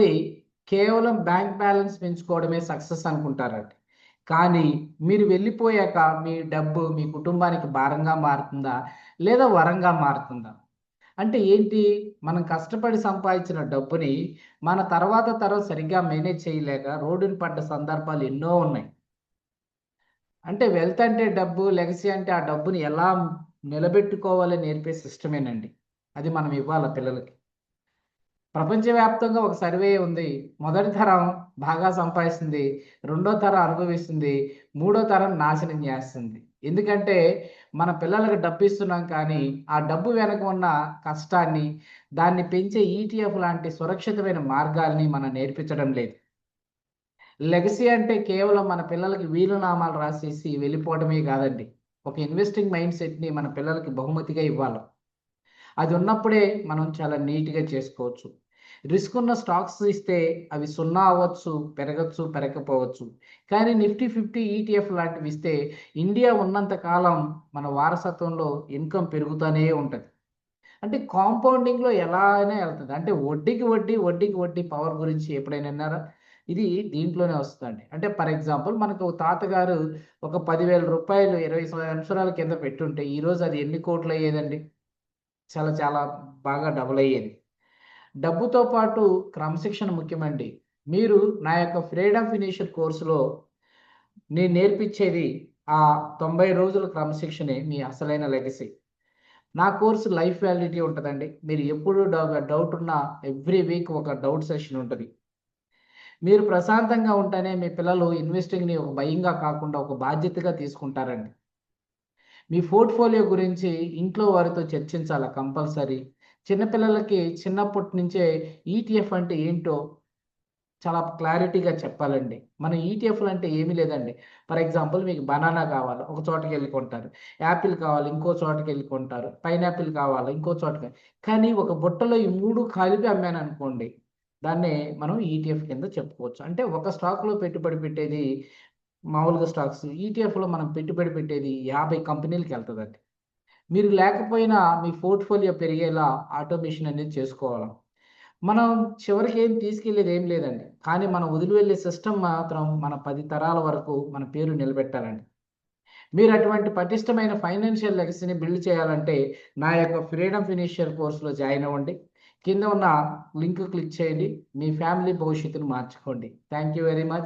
చాలామంది కేవలం bank balance పెంచుకోవడమే success అనుకుంటారండి. కానీ మీరు వెళ్ళిపోయాక మీ డబ్బు మీ కుటుంబానికి భారంగా మారుతుందా? లేదా వరంగా మారుతుందా? అంటే ఏంటి? మనం కష్టపడి సంపాదించిన డబ్బుని మన తర్వాత తరం సరిగ్గా మేనేజ్ చేయలేక రోడ్డున పడ్డ సందర్భాలు ఎన్నో ఉన్నాయి. అంటే వెల్త్ అంటే డబ్బు, లెగసీ అంటే ఆ డబ్బుని ఎలా నిలబెట్టుకోవాలో నేర్పే సిస్టమేనండి. అది మనం ఇవ్వాల పిల్లలకి. ప్రపంచవ్యాప్తంగా ఒక సర్వే ఉంది. మొదటి తరం బాగా సంపాదిస్తుంది. రెండో తరం అనుభవిస్తుంది. మూడో తరం నాశనం జేస్తుంది. ఎందుకంటే, మన పిల్లలకి డబ్బిస్తున్నాం కానీ, ఆ డబ్బు వెనక ఉన్న కష్టాన్ని, దాన్ని పెంచే ఈటీఎఫ్ లాంటి సురక్షితమైన మార్గాల్ని మనం నేర్పించడం లేదు. లెగసీ అంటే కేవలం మన పిల్లలకి వీలునామాలు రాసేసి వెళ్ళిపోవడమే గాదండి. ఒక ఇన్వెస్టింగ్ మైండ్ సెట్‌ని మన పిల్లలకి బహుమతిగా ఇవ్వాలి. అది ఉన్నప్పుడే మనం చాలా నీట్‌గా చేసుకోవచ్చు. రిస్క్ ఉన్న స్టాక్స్ ఇస్తే అవి 0 అవ్వచ్చు, పెరగొచ్చు, పెరగకపోవచ్చు. కానీ నిఫ్టీ 50 ఈటీఎఫ్ లాంటివి ఇస్తే ఇండియా ఉన్నంత కాలం మన వారసత్వంలో ఇన్‌కమ్ పెరుగుతానే ఉంటది. అంటే కాంపౌండింగ్‌లో ఎలా అయినా ఎళ్తది. అంటే వడ్డీకి వడ్డీ, వడ్డీకి వడ్డీ పవర్ గురించి ఎప్పుడైనా ఇన్నారా? ఇది దీంట్లోనే వస్తదండి. అంటే ఫర్ ఎగ్జాంపుల్ మనకు తాతగారు ఒక రూ. 10,000 20 సంవత్సరాల కింద పెట్టుంటే ఈరోజు అది ఎన్ని కోట్లయ్యేదండి? చాలా చాలా బాగా డబుల్ అయ్యేది. డబ్బుతో పాటు క్రమశిక్షణ ముఖ్యమండి. మీరు నా యొక్క ఫ్రీడమ్ ఫినిషర్ కోర్స్‌లో నేను నేర్పించేది ఆ 90 రోజుల క్రమశిక్షణే మీ అసలైన లెగసీ. నా కోర్స్ లైఫ్ వాలిడిటీ ఉంటదండి. మీరు ఎప్పుడు డౌట్ ఉన్నా ఎవ్రీ వీక్ ఒక డౌట్ సెషన్ ఉంటది. మీరు ప్రశాంతంగా ఉంటేనే మీ పిల్లలు ఇన్వెస్టింగ్‌ని ఒక భయంగా కాకుండా ఒక బాధ్యతగా తీసుకుంటారండి. మీ పోర్ట్‌ఫోలియో గురించి ఇంట్లో వారితో చర్చించాల కంపల్సరీ. చిన్న పిల్లలకి చిన్నప్పటి నుంచే ఈటీఎఫ్ అంటే ఏంటో చాలా క్లారిటీగా చెప్పాలండి. మన ఈటీఎఫ్‌లు అంటే ఏమీ లేదండి. ఫర్ ఎగ్జాంపుల్ మీకు బనానా కావాలా, ఒక చోటకెళ్ళి కొంటారు. యాపిల్ కావాలి, ఇంకో చోటకెళ్ళి కొంటారు. పైనాపిల్ కావాలా, ఇంకో చోటకి కానీ ఒక బుట్టలో ఈ 3 కలిపి అమ్మాననుకోండి, దాన్నే మనం ఈటీఎఫ్ కింద చెప్పుకోవచ్చు. అంటే ఒక స్టాక్‌లో పెట్టుబడి పెట్టేది మామూలుగా స్టాక్స్. ఈటీఎఫ్‌లో మనం పెట్టుబడి పెట్టేది 50 కంపెనీలకెళ్తదండి. మీరు లేకపోయినా మీ పోర్ట్‌ఫోలియో పెరిగేలా ఆటోమేషన్ అనేది చేసుకోవాల. మనం చివరికి ఏం తీసుకెళ్ళేది ఏం లేదండి. కానీ మనం వదిలి వెళ్ళే సిస్టమ్ మాత్రం మన 10 తరాల వరకు మన పేరు నిలబెట్టాలండి. మీరు అటువంటి పటిష్టమైన ఫైనాన్షియల్ లెగసీని బిల్డ్ చేయాలంటే నా యొక్క ఫ్రీడమ్ ఫినిషియర్ కోర్స్‌లో జాయిన్ అవ్వండి. కింద ఉన్న లింక్ క్లిక్ చేయండి. మీ ఫ్యామిలీ భవిష్యత్తును మార్చుకోండి. Thank you very much.